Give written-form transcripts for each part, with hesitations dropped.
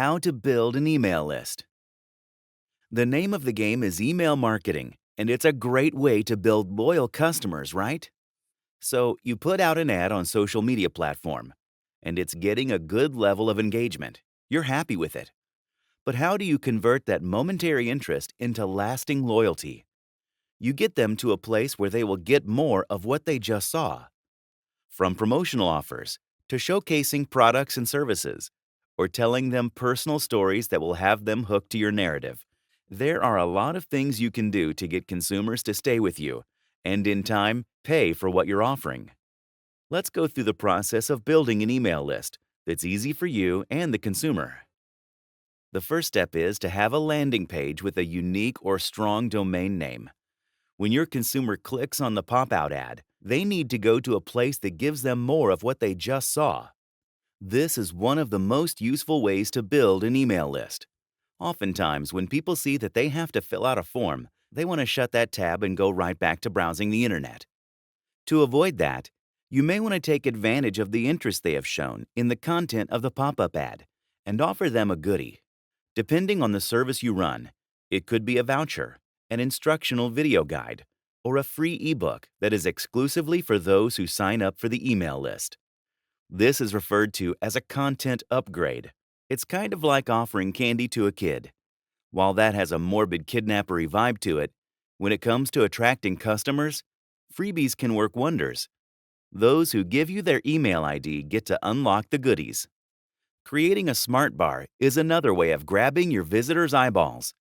How to build an email list. The name of the game is email marketing, and it's a great way to build loyal customers, right? So you put out an ad on social media platform, and it's getting a good level of engagement. You're happy with it. But how do you convert that momentary interest into lasting loyalty? You get them to a place where they will get more of what they just saw. From promotional offers to showcasing products and services, or telling them personal stories that will have them hooked to your narrative. There are a lot of things you can do to get consumers to stay with you and, in time, pay for what you're offering. Let's go through the process of building an email list that's easy for you and the consumer. The first step is to have a landing page with a unique or strong domain name. When your consumer clicks on the pop-out ad, they need to go to a place that gives them more of what they just saw. This is one of the most useful ways to build an email list. Oftentimes, when people see that they have to fill out a form, they want to shut that tab and go right back to browsing the internet. To avoid that, you may want to take advantage of the interest they have shown in the content of the pop-up ad and offer them a goodie. Depending on the service you run, it could be a voucher, an instructional video guide, or a free ebook that is exclusively for those who sign up for the email list. This is referred to as a content upgrade. It's kind of like offering candy to a kid. While that has a morbid kidnappery vibe to it, when it comes to attracting customers, freebies can work wonders. Those who give you their email ID get to unlock the goodies. Creating a smart bar is another way of grabbing your visitors' eyeballs.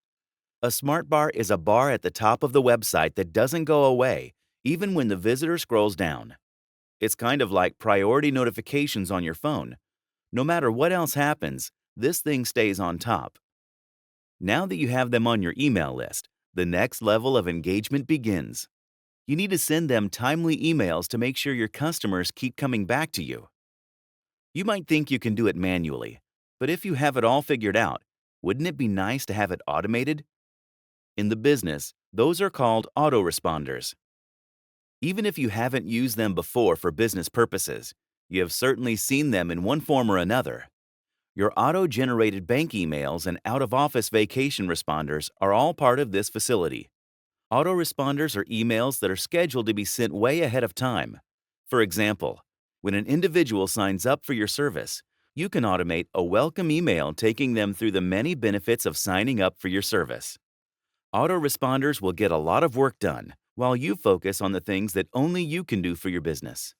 A smart bar is a bar at the top of the website that doesn't go away even when the visitor scrolls down. It's kind of like priority notifications on your phone. No matter what else happens, this thing stays on top. Now that you have them on your email list, the next level of engagement begins. You need to send them timely emails to make sure your customers keep coming back to you. You might think you can do it manually, but if you have it all figured out, wouldn't it be nice to have it automated? In the business, those are called autoresponders. Even if you haven't used them before for business purposes, you have certainly seen them in one form or another. Your auto-generated bank emails and out-of-office vacation responders are all part of this facility. Autoresponders are emails that are scheduled to be sent way ahead of time. For example, when an individual signs up for your service, you can automate a welcome email taking them through the many benefits of signing up for your service. Autoresponders will get a lot of work done while you focus on the things that only you can do for your business.